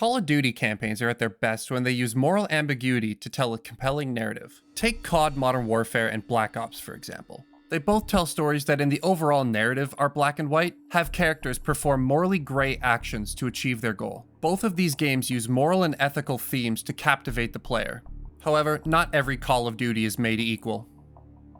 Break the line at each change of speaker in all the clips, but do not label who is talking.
Call of Duty campaigns are at their best when they use moral ambiguity to tell a compelling narrative. Take COD Modern Warfare and Black Ops, for example. They both tell stories that in the overall narrative are black and white, have characters perform morally gray actions to achieve their goal. Both of these games use moral and ethical themes to captivate the player. However, not every Call of Duty is made equal.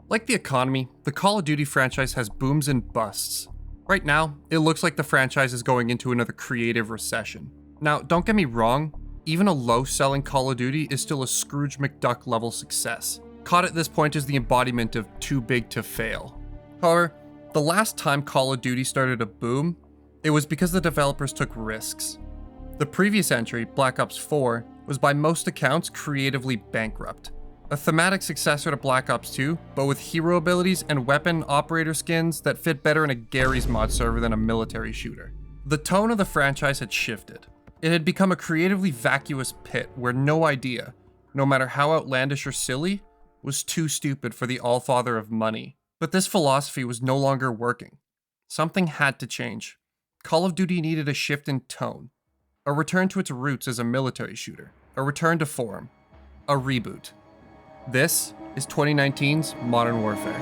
Like the economy, the Call of Duty franchise has booms and busts. Right now, it looks like the franchise is going into another creative recession. Now, don't get me wrong, even a low-selling Call of Duty is still a Scrooge McDuck level success. COD at this point is the embodiment of too big to fail. However, the last time Call of Duty started to boom, it was because the developers took risks. The previous entry, Black Ops 4, was by most accounts creatively bankrupt. A thematic successor to Black Ops 2, but with hero abilities and weapon operator skins that fit better in a Garry's Mod server than a military shooter. The tone of the franchise had shifted. It had become a creatively vacuous pit where no idea, no matter how outlandish or silly, was too stupid for the allfather of money. But this philosophy was no longer working. Something had to change. Call of Duty needed a shift in tone. A return to its roots as a military shooter. A return to form. A reboot. This is 2019's Modern Warfare.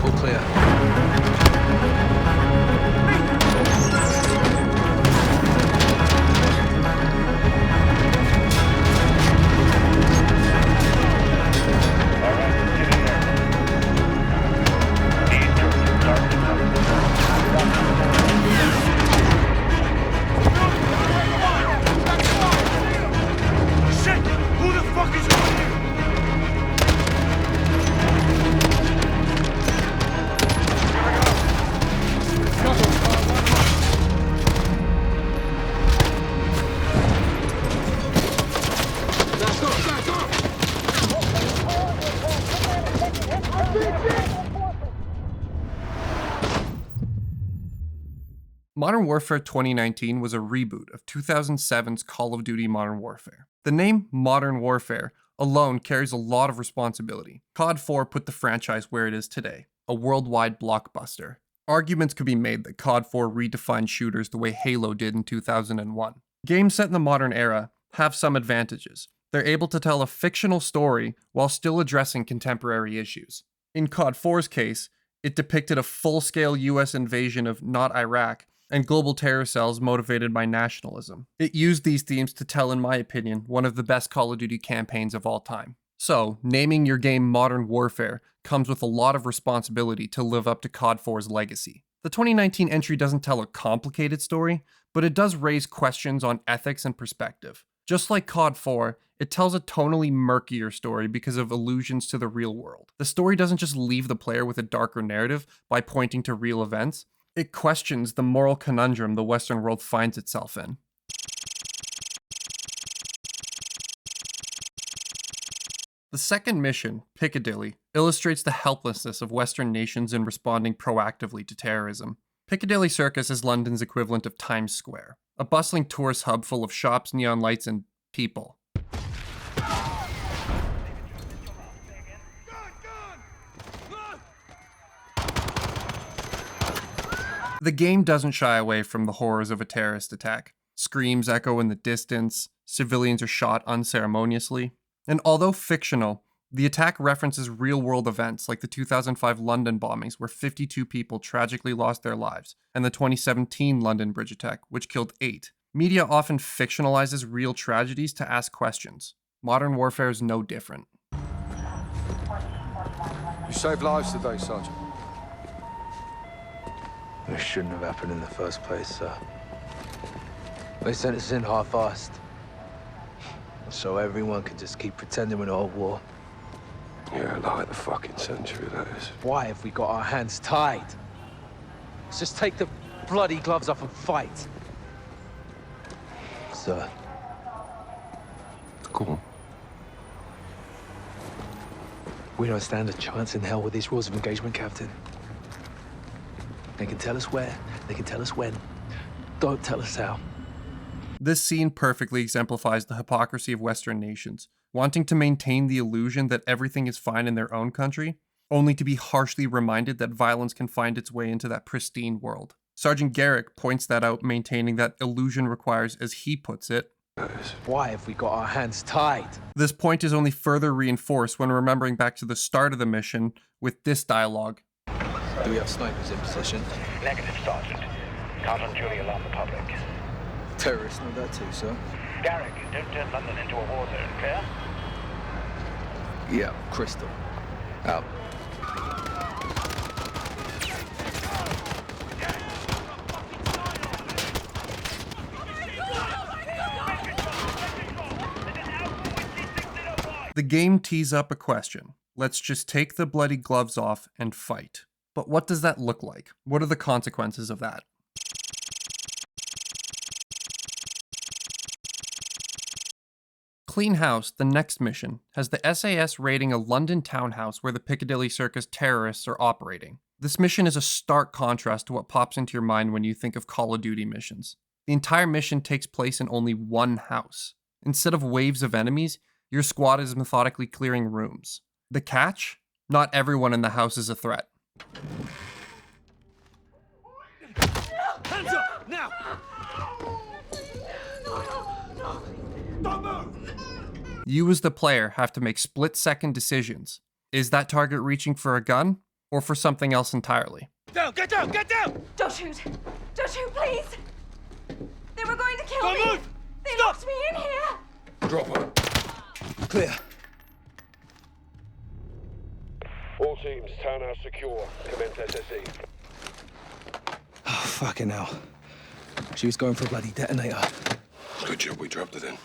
All clear.
Modern Warfare 2019 was a reboot of 2007's Call of Duty Modern Warfare. The name Modern Warfare alone carries a lot of responsibility. COD 4 put the franchise where it is today, a worldwide blockbuster. Arguments could be made that COD 4 redefined shooters the way Halo did in 2001. Games set in the modern era have some advantages. They're able to tell a fictional story while still addressing contemporary issues. In COD 4's case, it depicted a full-scale US invasion of not Iraq and global terror cells motivated by nationalism. It used these themes to tell, in my opinion, one of the best Call of Duty campaigns of all time. So, naming your game Modern Warfare comes with a lot of responsibility to live up to COD 4's legacy. The 2019 entry doesn't tell a complicated story, but it does raise questions on ethics and perspective. Just like COD 4, it tells a tonally murkier story because of allusions to the real world. The story doesn't just leave the player with a darker narrative by pointing to real events. It questions the moral conundrum the Western world finds itself in. The second mission, Piccadilly, illustrates the helplessness of Western nations in responding proactively to terrorism. Piccadilly Circus is London's equivalent of Times Square, a bustling tourist hub full of shops, neon lights, and people. The game doesn't shy away from the horrors of a terrorist attack. Screams echo in the distance, civilians are shot unceremoniously. And although fictional, the attack references real-world events like the 2005 London bombings where 52 people tragically lost their lives, and the 2017 London bridge attack, which killed 8. Media often fictionalizes real tragedies to ask questions. Modern Warfare is no different.
You saved lives today, Sergeant.
This shouldn't have happened in the first place, sir. They sent us in half-assed. So everyone could just keep pretending we're not at war.
Yeah, like the fucking century, that is.
Why have we got our hands tied? Let's just take the bloody gloves off and fight. Sir.
Go on.
We don't stand a chance in hell with these rules of engagement, Captain. They can tell us where, they can tell us when, Don't tell us how.
This scene perfectly exemplifies the hypocrisy of Western nations, wanting to maintain the illusion that everything is fine in their own country, only to be harshly reminded that violence can find its way into that pristine world. Sergeant Garrick points that out, maintaining that illusion requires, as he puts it,
why have we got our hands tied?
This point is only further reinforced when remembering back to the start of the mission with this dialogue.
Do we have snipers in position?
Negative, Sergeant. Can't unduly alarm the public.
Terrorists know that too, sir.
Garrick, don't turn London into a war zone, clear?
Yeah, Crystal. Out.
The game tees up a question. Let's just take the bloody gloves off and fight. But what does that look like? What are the consequences of that? Clean House, the next mission, has the SAS raiding a London townhouse where the Piccadilly Circus terrorists are operating. This mission is a stark contrast to what pops into your mind when you think of Call of Duty missions. The entire mission takes place in only one house. Instead of waves of enemies, your squad is methodically clearing rooms. The catch? Not everyone in the house is a threat.
Hands up, now! Don't move!
You as the player have to make split-second decisions. Is that target reaching for a gun, or for something else entirely?
Down, get down, get down!
Don't shoot! Don't shoot, please! They were going to kill
Don't
me!
move!
They
Stop!
locked me in here!
Drop her.
Clear.
All teams, townhouse secure. Commence SSE.
Oh, fucking hell. She was going for a bloody detonator.
Good job we dropped it in.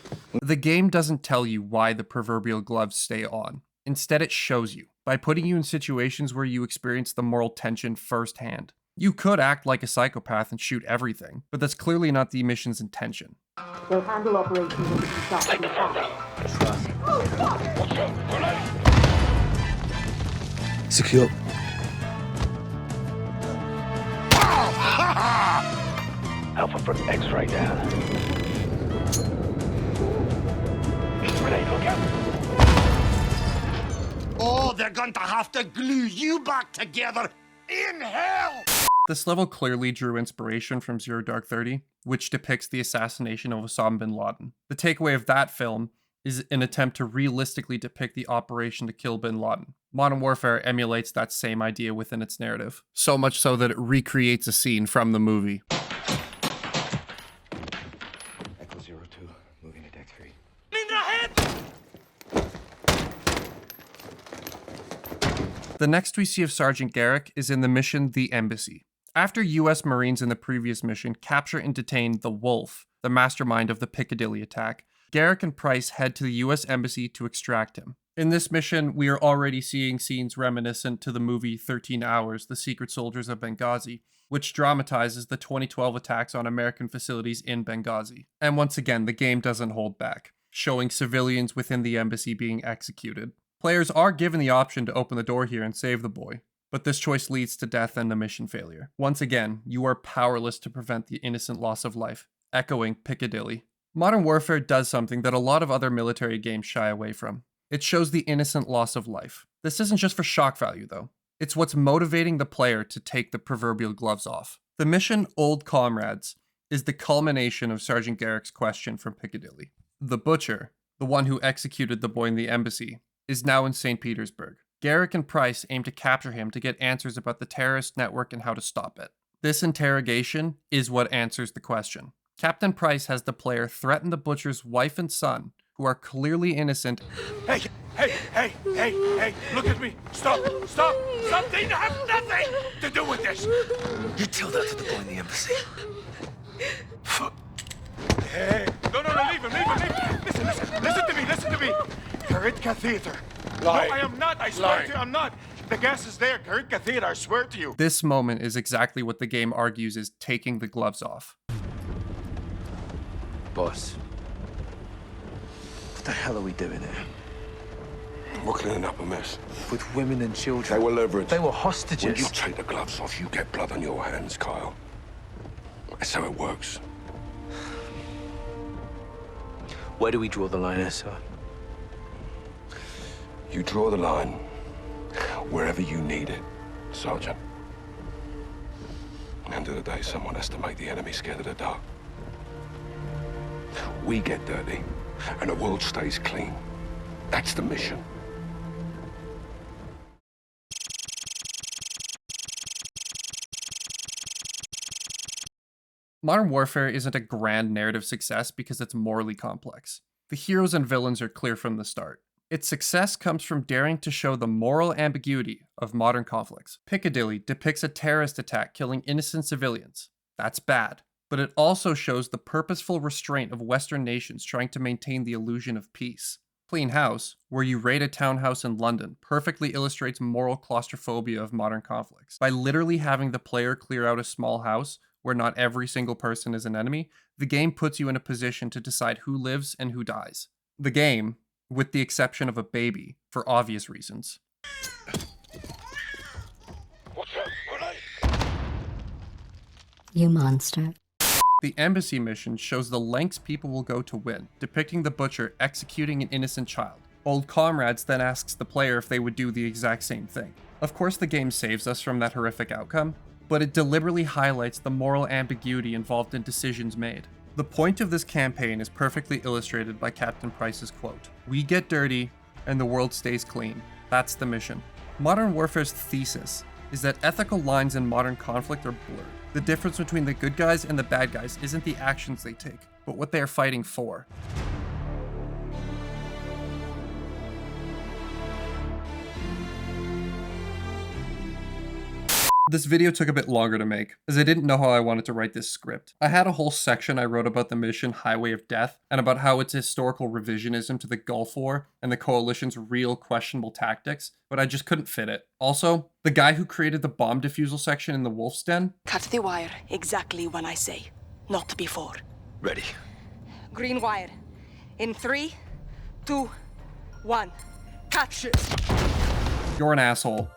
The game doesn't tell you why the proverbial gloves stay on. Instead, it shows you, by putting you in situations where you experience the moral tension firsthand. You could act like a psychopath and shoot everything, but that's clearly not the mission's intention.
They'll handle operations until we start the attack.
Secure.
Alpha front X-ray down. Grenade, look out!
Oh, they're going to have to glue you back together in hell!
This level clearly drew inspiration from Zero Dark 30, which depicts the assassination of Osama bin Laden. The takeaway of that film is an attempt to realistically depict the operation to kill bin Laden. Modern Warfare emulates that same idea within its narrative, so much so that it recreates a scene from the movie.
Echo 02, moving to deck 3.
In the head!
The next we see of Sergeant Garrick is in the mission The Embassy. After US Marines in the previous mission capture and detain the Wolf, the mastermind of the Piccadilly attack, Garrick and Price head to the US Embassy to extract him. In this mission, we are already seeing scenes reminiscent to the movie 13 Hours, The Secret Soldiers of Benghazi, which dramatizes the 2012 attacks on American facilities in Benghazi. And once again, the game doesn't hold back, showing civilians within the embassy being executed. Players are given the option to open the door here and save the boy, but this choice leads to death and a mission failure. Once again, you are powerless to prevent the innocent loss of life, echoing Piccadilly. Modern Warfare does something that a lot of other military games shy away from. It shows the innocent loss of life. This isn't just for shock value, though. It's what's motivating the player to take the proverbial gloves off. The mission Old Comrades is the culmination of Sergeant Garrick's question from Piccadilly. The Butcher, the one who executed the boy in the embassy, is now in St. Petersburg. Garrick and Price aim to capture him to get answers about the terrorist network and how to stop it. This interrogation is what answers the question. Captain Price has the player threaten the Butcher's wife and son, who are clearly innocent.
Hey, look at me! Stop! Something have nothing to do with this!
You tell that to the boy in the embassy. Fuck.
Hey! No, leave him! Listen to me! Karitka Theater.
Lie.
No, I am not, I swear to you, I'm not. The gas is there, Karitka Theater, I swear to you.
This moment is exactly what the game argues is taking the gloves off.
Boss. What the hell are we doing here?
We're cleaning up a mess.
With women and children.
They were leverage.
They were
When
hostages.
you take the gloves off, you get blood on your hands, Kyle. That's how it works.
Where do we draw the line, sir?
You draw the line wherever you need it, Sergeant. At the end of the day, someone has to make the enemy scared of the dark. We get dirty, and the world stays clean. That's the mission.
Modern Warfare isn't a grand narrative success because it's morally complex. The heroes and villains are clear from the start. Its success comes from daring to show the moral ambiguity of modern conflicts. Piccadilly depicts a terrorist attack killing innocent civilians. That's bad. But it also shows the purposeful restraint of Western nations trying to maintain the illusion of peace. Clean House, where you raid a townhouse in London, perfectly illustrates moral claustrophobia of modern conflicts. By literally having the player clear out a small house where not every single person is an enemy, the game puts you in a position to decide who lives and who dies. The game, with the exception of a baby, for obvious reasons.
You monster.
The embassy mission shows the lengths people will go to win, depicting the butcher executing an innocent child. Old Comrades then asks the player if they would do the exact same thing. Of course the game saves us from that horrific outcome, but it deliberately highlights the moral ambiguity involved in decisions made. The point of this campaign is perfectly illustrated by Captain Price's quote, "We get dirty, and the world stays clean. That's the mission." Modern Warfare's thesis is that ethical lines in modern conflict are blurred. The difference between the good guys and the bad guys isn't the actions they take, but what they are fighting for. This video took a bit longer to make, as I didn't know how I wanted to write this script. I had a whole section I wrote about the mission Highway of Death, and about how it's historical revisionism to the Gulf War and the Coalition's real questionable tactics, but I just couldn't fit it. Also, the guy who created the bomb defusal section in the Wolf's Den.
Cut the wire exactly when I say, not before.
Ready.
Green wire. In 3, 2, 1. Cut.
You're an asshole.